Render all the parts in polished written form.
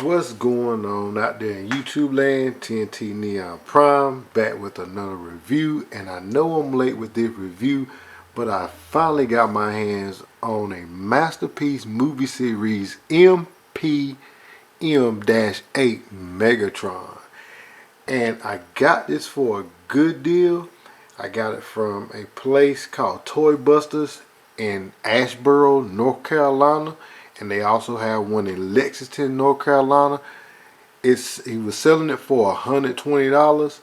What's going on out there in YouTube land? TNT Neon Prime back with another review, and I know I'm late with this review, but I finally got my hands on a Masterpiece Movie Series MPM-8 Megatron, and I got this for a good deal. I got it from a place called Toybusters in Asheboro, North Carolina. And they also have one in Lexington, North Carolina. He was selling it for $120,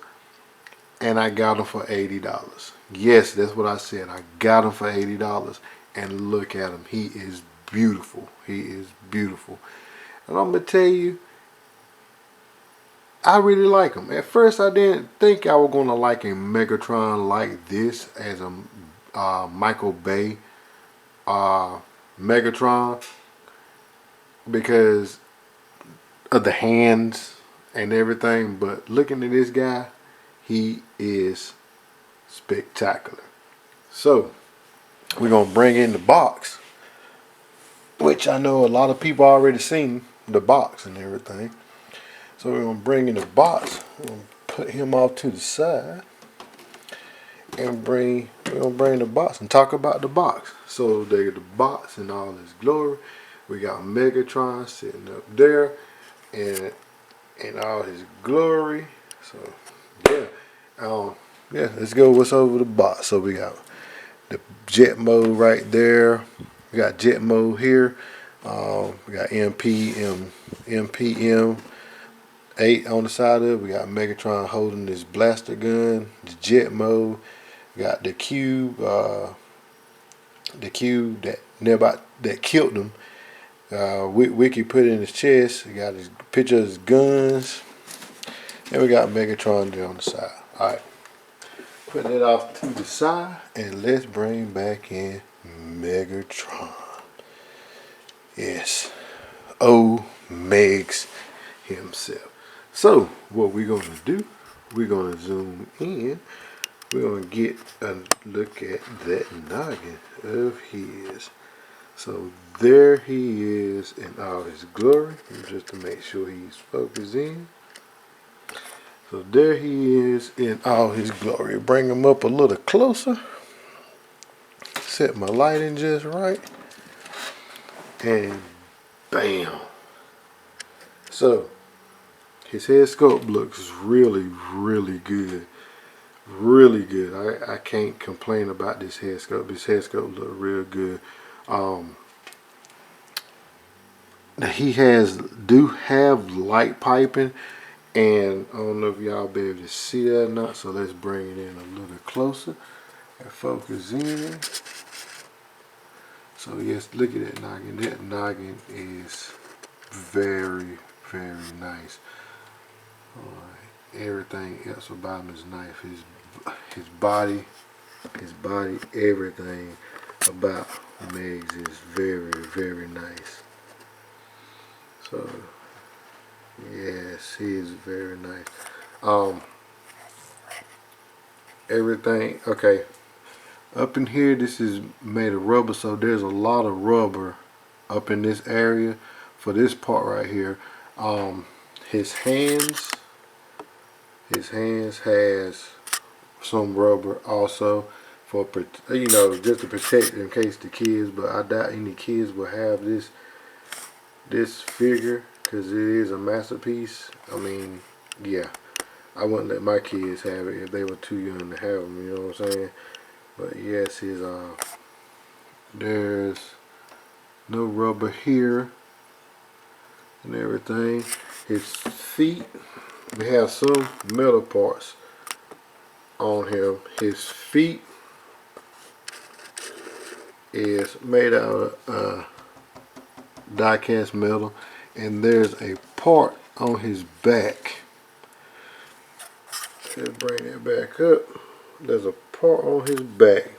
and I got him for $80. Yes, that's what I said. I got him for $80, and look at him. He is beautiful. He is beautiful. And I'm gonna tell you, I really like him. At first, I didn't think I was gonna like a Megatron like this as a Michael Bay Megatron, because of the hands and everything, but looking at this guy, he is spectacular. So we're gonna bring in the box, which I know a lot of people already seen the box and everything. So we're gonna bring in the box. We're gonna put him off to the side and we're gonna bring the box and talk about the box. So there's the box in all its glory. We got Megatron sitting up there and in all his glory. So yeah, let's go what's over the box. So we got the jet mode right there. We got jet mode here. We got MPM 8 on the side of it. We got Megatron holding this blaster gun, the jet mode. We got the cube that killed him. Wiki put it in his chest. We got his picture of his guns, and we got Megatron there on the side. Alright, put that off to the side, and let's bring back in Megatron. Yes, Megs himself. So what we're gonna do, we're gonna zoom in. We're gonna get a look at that noggin of his. So there he is in all his glory, just to make sure he's focused in. So there he is in all his glory. Bring him up a little closer. Set my lighting just right. And bam. So his head sculpt looks really, really good. Really good. I can't complain about this head sculpt. This head sculpt look real good. He do have light piping, and I don't know if y'all be able to see that or not, so let's bring it in a little closer and focus in. So yes, look at that noggin. That noggin is very, very nice. Everything else about him is nice. His body, everything about Megs is very, very nice. So yes, he is very nice. Everything okay. Up in here, this is made of rubber, so there's a lot of rubber up in this area for this part right here. His hands has some rubber also for, you know, just to protect in case the kids, but I doubt any kids will have this figure because it is a masterpiece. I mean, yeah, I wouldn't let my kids have it if they were too young to have them, you know what I'm saying? But yes, there's no rubber here and everything. His feet, we have some metal parts on him. His feet is made out of die-cast metal, and there's a part on his back. Let's bring that back up. There's a part on his back.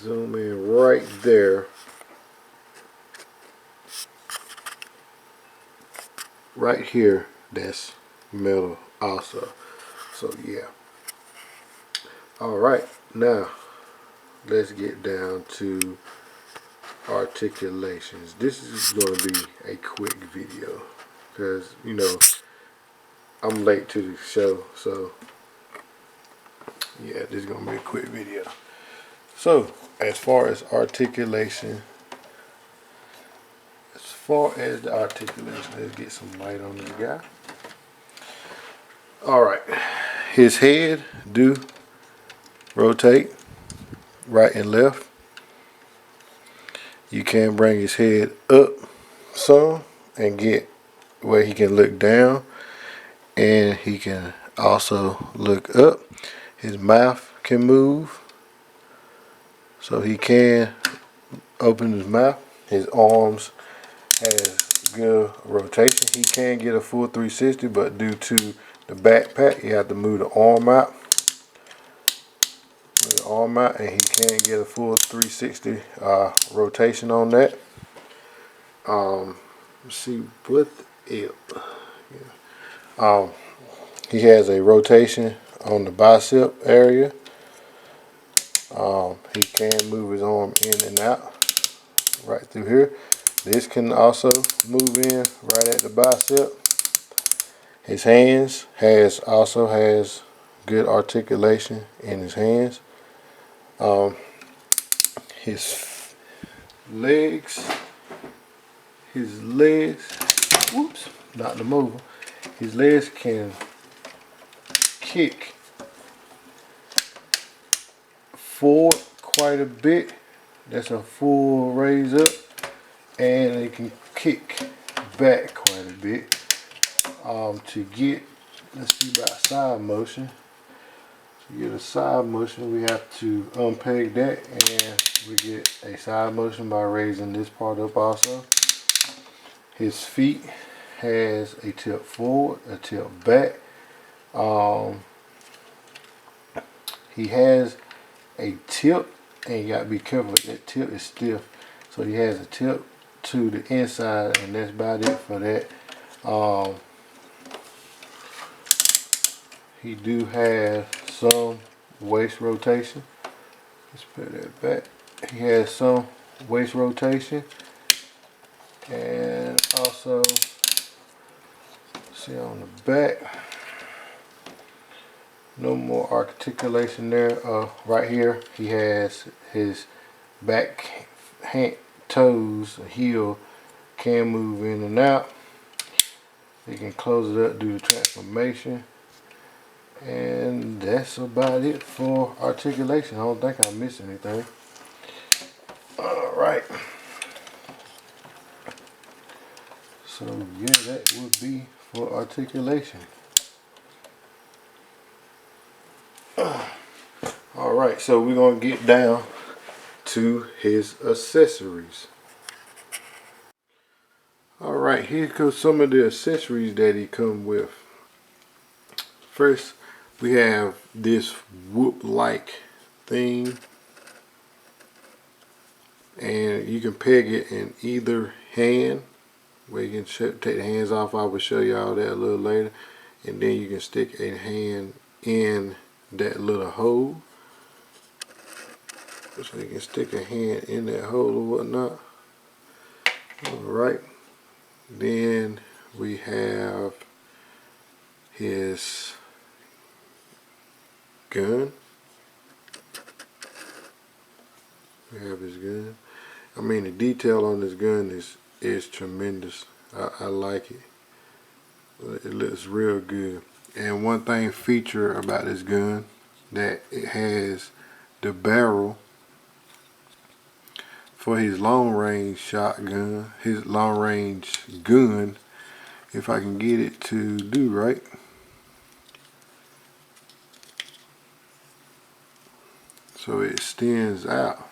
Zoom in right there. Right here, that's metal also. So yeah. Alright, now let's get down to articulations. This is going to be a quick video because, you know, I'm late to the show, so yeah, this is going to be a quick video. So, as far as the articulation, let's get some light on this guy. Alright, his head do rotate right and left. You can bring his head up some and get where he can look down, and he can also look up. His mouth can move, so he can open his mouth. His arms has good rotation. He can get a full 360, but due to the backpack, you have to move the arm out. And he can get a full 360 rotation on that. Let's see what he has a rotation on the bicep area. He can move his arm in and out right through here. This can also move in right at the bicep. His hands also has good articulation in his hands. His legs, whoops, knocked him over. His legs can kick forward quite a bit. That's a full raise up, and it can kick back quite a bit. To get, let's see about side motion. To get a side motion, we have to unpeg that, and we get a side motion by raising this part up also. His feet has a tilt forward, a tilt back. He has a tilt, and you gotta be careful, that tilt is stiff. So he has a tilt to the inside, and that's about it for that. He do have some waist rotation. Let's put that back. He has some waist rotation, and also see on the back, no more articulation there. Right here, he has his back hand, toes, heel can move in and out. He can close it up, do the transformation. And that's about it for articulation. I don't think I missed anything. Alright. So yeah, that would be for articulation. Alright, so we're going to get down to his accessories. Alright, here goes some of the accessories that he come with. First, we have this whoop-like thing, and you can peg it in either hand, where you can take the hands off. I will show y'all that a little later, and then you can stick a hand in that little hole, so you can stick a hand in that hole or whatnot. Alright, then we have his gun. We have his gun. I mean, the detail on this gun is tremendous. I like it. It looks real good. And one thing feature about this gun, that it has the barrel for his long range shotgun, his long range gun, if I can get it to do right. So it extends out.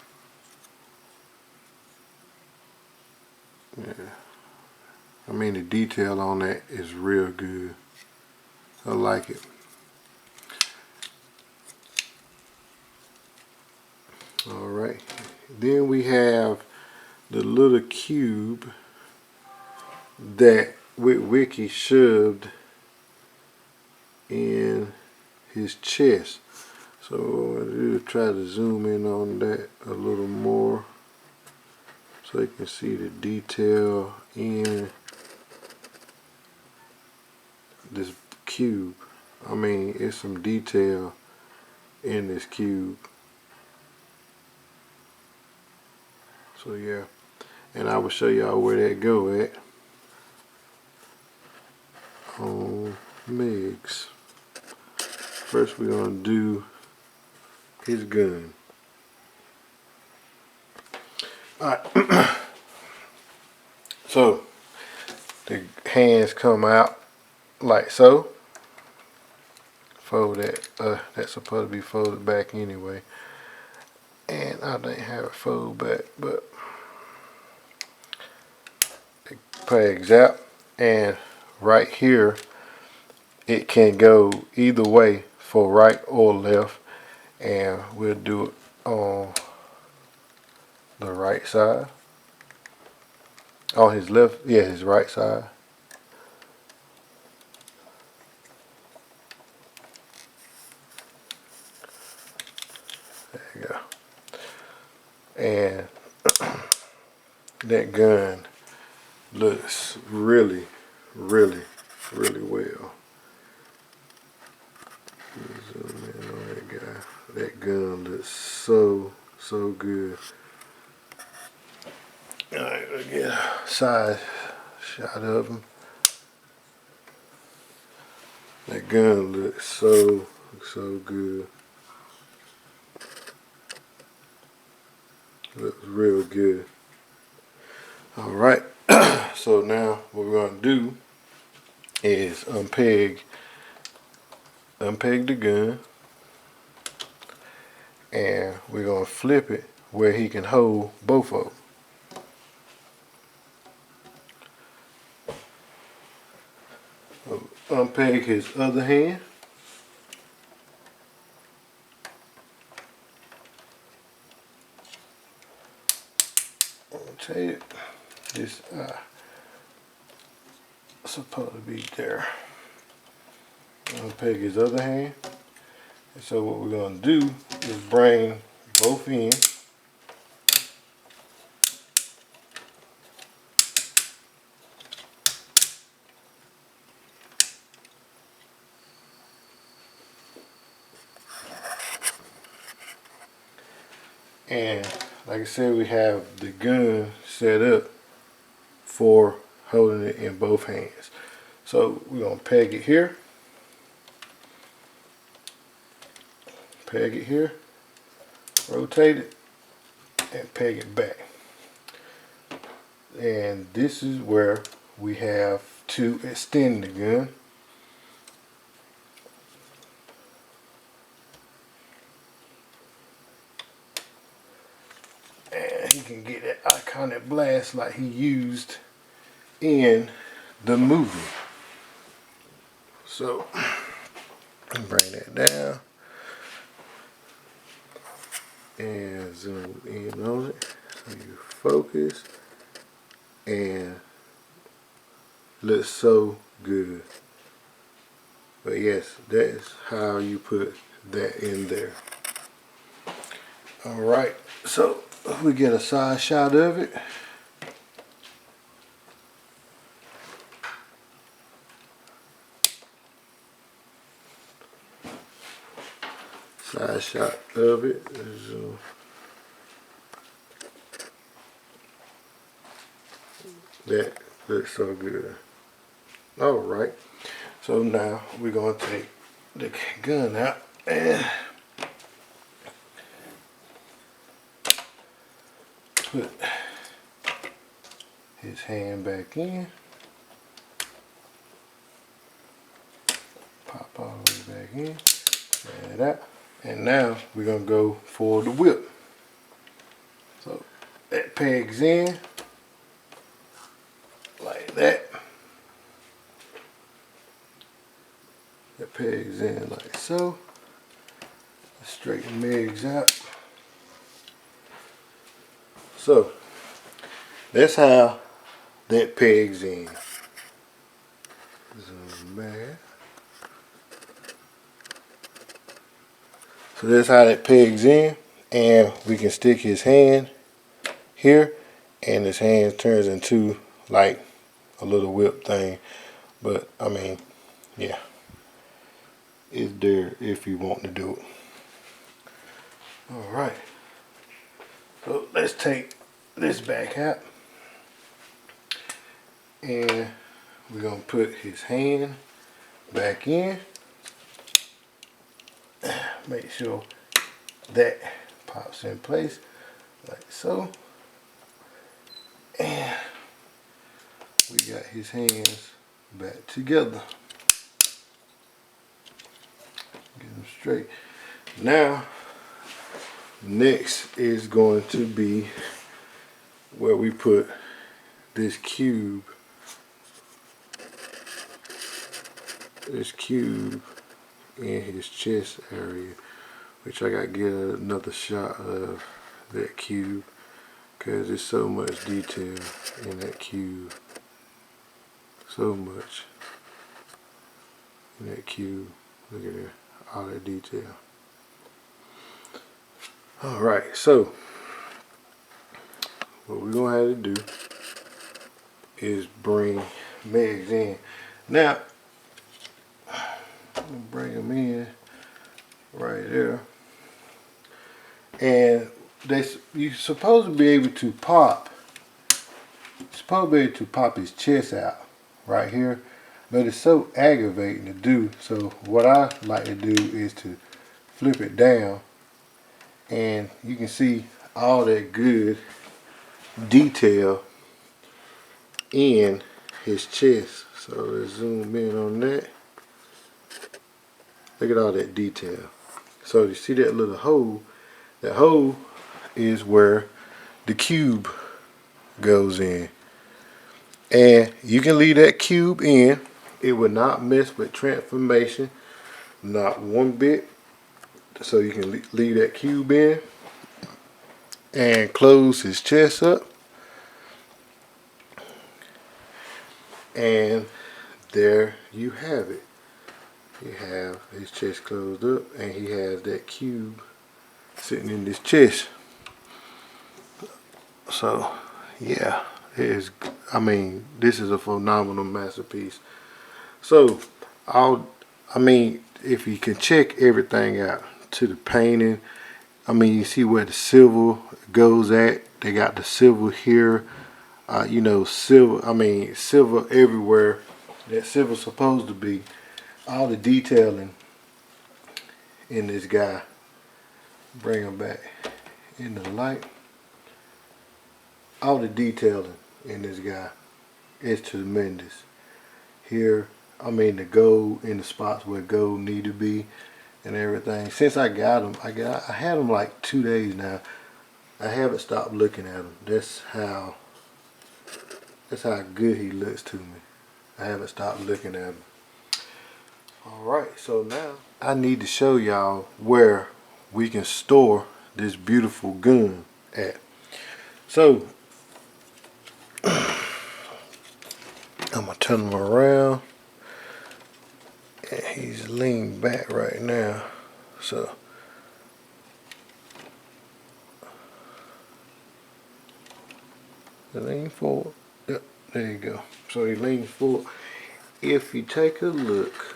Yeah. I mean, the detail on that is real good. I like it. Alright. Then we have the little cube that Wiki shoved in his chest. So what I'm going to do is try to zoom in on that a little more, so so you can see the detail in this cube. I mean, it's some detail in this cube. So yeah, and I will show y'all where that go at on Megs. First we're gonna do his gun. Alright, so the hands come out like so. Fold that, that's supposed to be folded back anyway. And I didn't have it fold back, but it pegs out. And right here, it can go either way for right or left. And we'll do it on the right side. On his left, yeah, his right side. There you go. And that gun looks really, really, really well. Zoom in on that guy. That gun looks so good. Alright, we'll get a side shot of him. That gun looks so good. Looks real good. Alright, so now what we're going to do is unpeg the gun, and we're going to flip it where he can hold both of them. Unpeg his other hand. Rotate it. This supposed to be there. Unpeg his other hand. And so what we're going to do is bring both ends. And like I said, we have the gun set up for holding it in both hands. So we're going to peg it here. Peg it here. Rotate it. And peg it back. And this is where we have to extend the gun. And he can get that iconic blast like he used in the movie. So, bring that down and zoom in on it so you focus, and looks so good. But yes, that's how you put that in there. Alright, so we get a side shot of it. Side shot of it. That looks so good. Alright, so now we're going to take the gun out and put his hand back in. Pop all the way back in. Try it out. And now we're going to go for the whip. So that pegs in like that. That pegs in like so. Straighten Megs out. So that's how that pegs in. Zoom back. So that's how that pegs in, and we can stick his hand here, and his hand turns into like a little whip thing. But I mean, yeah, it's there if you want to do it. Alright, so let's take this back out, and we're going to put his hand back in. Make sure that pops in place like so, and we got his hands back together. Get them straight. Now next is going to be where we put this cube in his chest area, which I gotta get another shot of that cube because there's so much detail in that cube. So much in that cube. Look at there, all that detail. Alright, so what we're gonna have to do is bring Megs in. Now, I'm gonna bring him in right there, and you're supposed to be able to pop. You're supposed to be able to pop his chest out right here, but it's so aggravating to do. So what I like to do is to flip it down, and you can see all that good detail in his chest. So let's zoom in on that. Look at all that detail. So you see that little hole? That hole is where the cube goes in. And you can leave that cube in. It will not mess with transformation, not one bit. So you can leave that cube in and close his chest up. And there you have it. You have his chest closed up, and he has that cube sitting in his chest. So yeah, it is. I mean, this is a phenomenal masterpiece. So I mean, if you can check everything out to the painting, I mean, you see where the silver goes at. They got the silver here. You know, silver. I mean, silver everywhere. That silver's supposed to be. All the detailing in this guy. Bring him back in the light. All the detailing in this guy is tremendous. Here, I mean, the gold in the spots where gold need to be and everything. Since I got him, I had him like 2 days now. I haven't stopped looking at him. That's how good he looks to me. I haven't stopped looking at him. Alright, so now I need to show y'all where we can store this beautiful gun at. So I'm gonna turn him around, and he's leaned back right now. So lean forward. Yep, there you go. So he leans forward. If you take a look,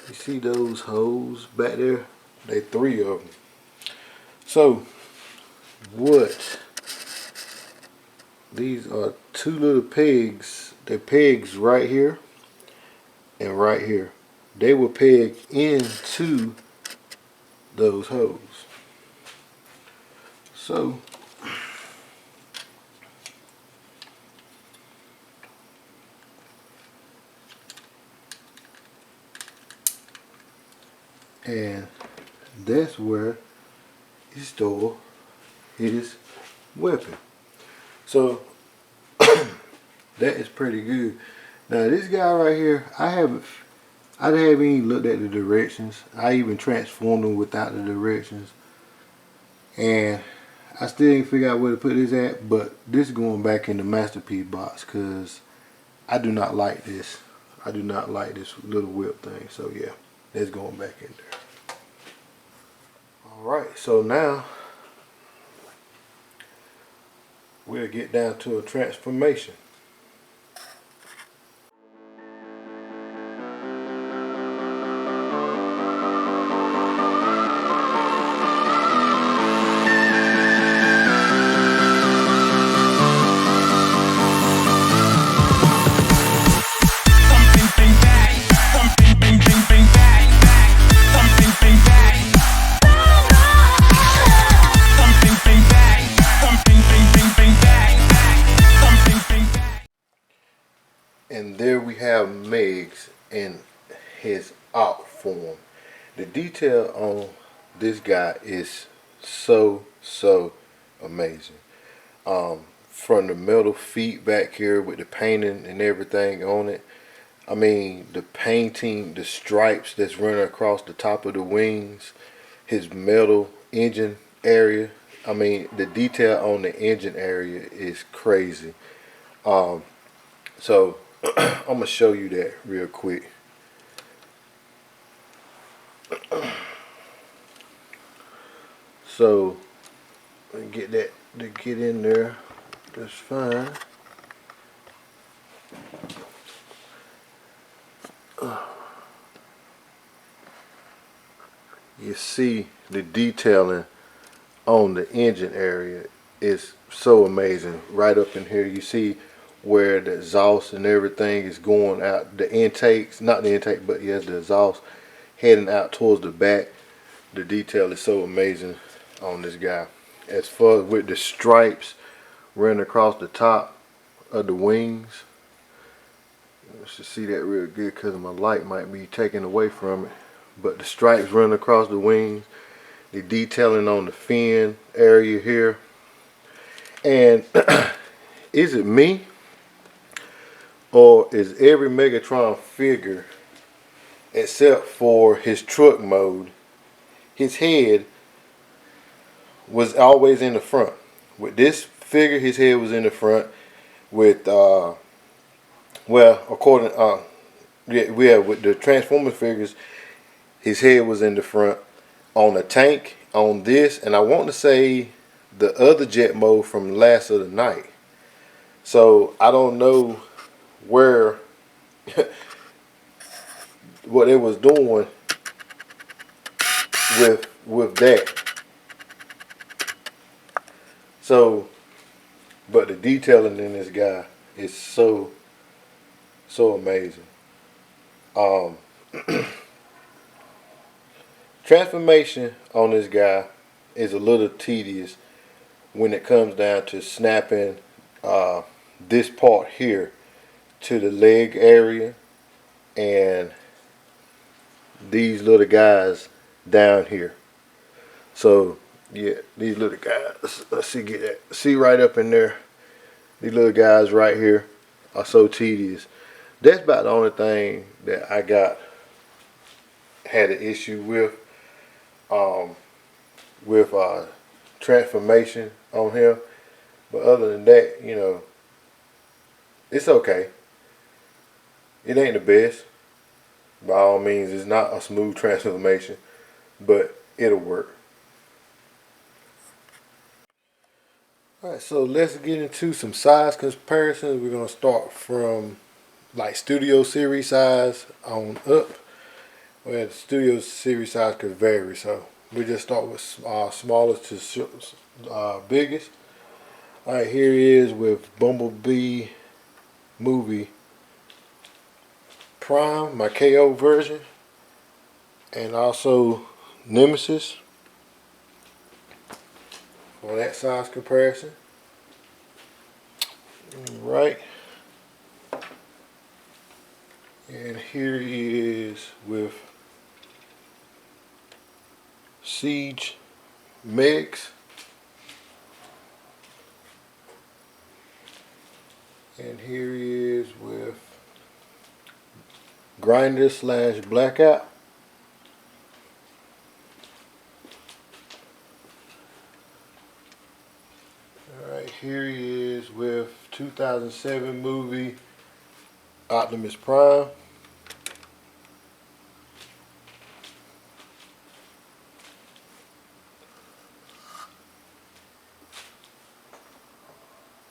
you see those holes back there? They 3 of them. So what? These are 2 little pegs. They're pegs right here and right here. They will peg into those holes. So and that's where you store his weapon. So that is pretty good. Now this guy right here, I haven't even looked at the directions. I even transformed him without the directions, and I still didn't figure out where to put this at. But this is going back in the Masterpiece box because I do not like this. I do not like this little whip thing. So yeah, that's going back in there. Alright, so now we'll get down to a transformation. And there we have Megs in his out form. The detail on this guy is so amazing. From the metal feet back here with the painting and everything on it. I mean, the painting, the stripes that's running across the top of the wings, his metal engine area. I mean, the detail on the engine area is crazy. So I'm gonna show you that real quick. So get that to get in there. That's fine. You see the detailing on the engine area is so amazing. Right up in here, you see where the exhaust and everything is going out. The intakes, not the intake, but yes, the exhaust heading out towards the back. The detail is so amazing on this guy. As far as with the stripes running across the top of the wings, you should see that real good because my light might be taken away from it. But the stripes running across the wings, the detailing on the fin area here. And is it me, or is every Megatron figure, except for his truck mode, his head was always in the front? With this figure, his head was in the front. With well, according yeah, with the Transformers figures, his head was in the front. On the tank, on this, and I want to say the other jet mode from Last of the Night. So I don't know where what it was doing with that. So, but the detailing in this guy is so amazing. Transformation on this guy is a little tedious when it comes down to snapping this part here to the leg area and these little guys down here. So yeah, these little guys, let's see, get that, see right up in there, these little guys right here are so tedious. That's about the only thing that I had an issue with transformation on him. But other than that, you know, it's okay. It ain't the best. By all means, it's not a smooth transformation, but it'll work. Alright, so let's get into some size comparisons. We're going to start from like Studio Series size on up. Well, the Studio Series size could vary, so we just start with smallest to biggest. Alright, here he is with Bumblebee Movie Prime, my KO version, and also Nemesis for that size comparison. Right. And here he is with Siege Megs. And here he is with Grinder / Blackout. Alright, here he is with 2007 movie Optimus Prime.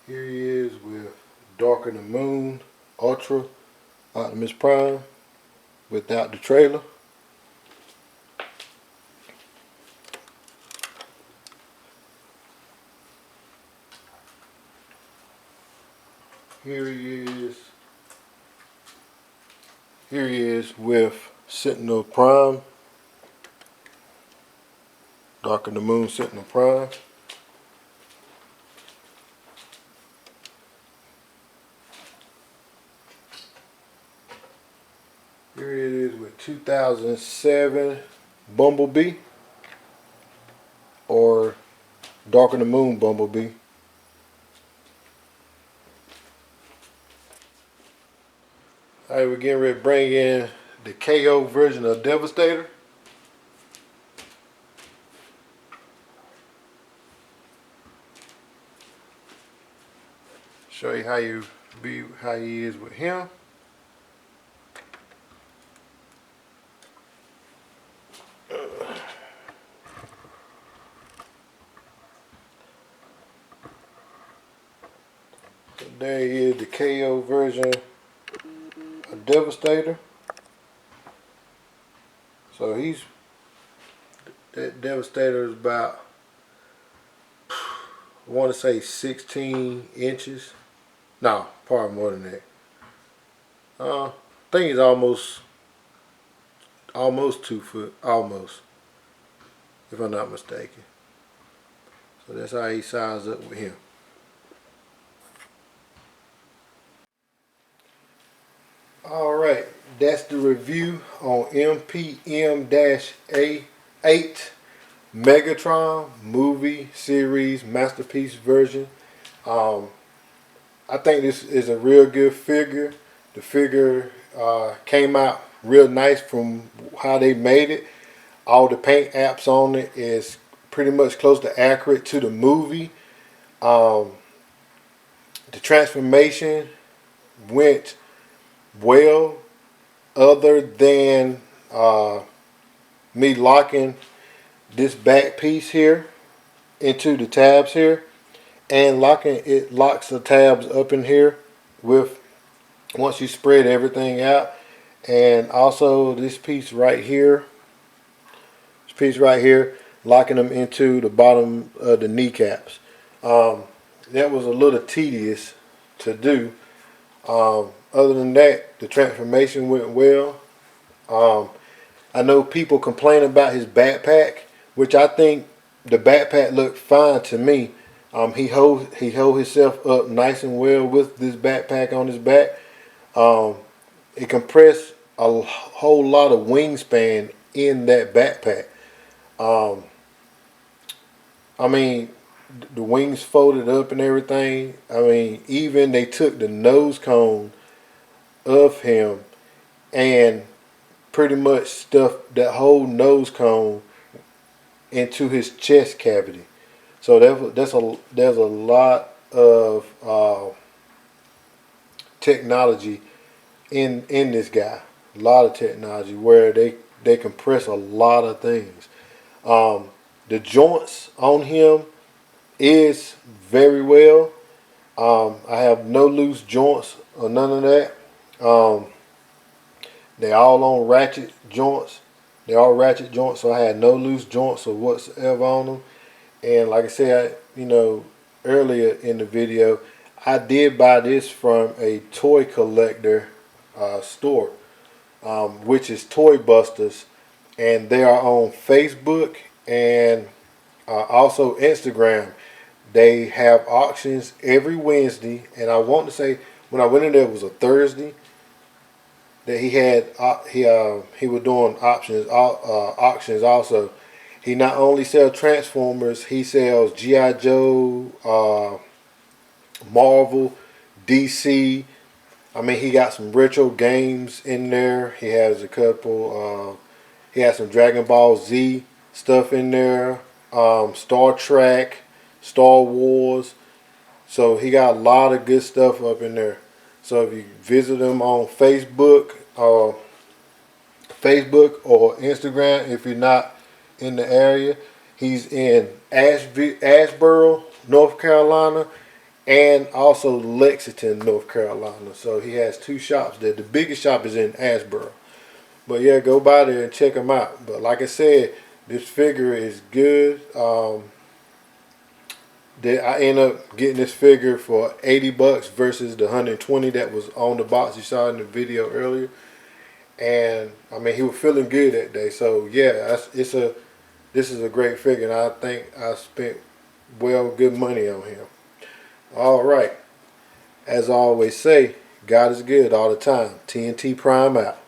Here he is with Darker Than Moon Ultra Optimus Prime without the trailer. Here he is with Sentinel Prime. Darker Than Moon Sentinel Prime. Here it is with 2007 Bumblebee, or Darker Than Moon Bumblebee. Alright, we're getting ready to bring in the KO version of Devastator. Show you how he is with him. So there he is, the KO version of Devastator. So that Devastator is about, I want to say 16 inches. No, probably more than that. I think he's almost 2 foot, almost, if I'm not mistaken. So that's how he sized up with him. Alright, that's the review on MPM-A8 Megatron Movie Series Masterpiece version. I think this is a real good figure. The figure came out real nice from how they made it. All the paint apps on it is pretty much close to accurate to the movie. The transformation went well, other than me locking this back piece here into the tabs here, and it locks the tabs up in here with, once you spread everything out. And also this piece right here, locking them into the bottom of the kneecaps. That was a little tedious to do. Other than that, the transformation went well. I know people complain about his backpack, which I think the backpack looked fine to me. He hold himself up nice and well with this backpack on his back. It compressed a whole lot of wingspan in that backpack. I mean, the wings folded up and everything. I mean, even they took the nose cone of him and pretty much stuffed that whole nose cone into his chest cavity. So there's a lot of technology in this guy. A lot of technology where they compress a lot of things. The joints on him is very well. I have no loose joints or none of that. They all on ratchet joints. They all ratchet joints, so I had no loose joints or whatsoever on them. And like I said, earlier in the video, I did buy this from a toy collector store, which is Toybusters, and they are on Facebook and also Instagram. They have auctions every Wednesday, and I want to say when I went in there, it was a Thursday that he had. He was doing auctions also. He not only sells Transformers, he sells G.I. Joe, Marvel, DC. I mean, he got some retro games in there. He has a couple. He has some Dragon Ball Z stuff in there. Star Trek, Star Wars. So he got a lot of good stuff up in there. So if you visit him on Facebook or Instagram, if you're not in the area, he's in Asheboro, North Carolina, and also Lexington, North Carolina. So he has 2 shops there. The biggest shop is in Asheboro. But yeah, go by there and check him out. But like I said, this figure is good. I end up getting this figure for 80 bucks versus the 120 that was on the box you saw in the video earlier. And I mean, he was feeling good that day. So yeah, this is a great figure, and I think I spent good money on him. All right, as I always say, God is good all the time. TNT Prime out.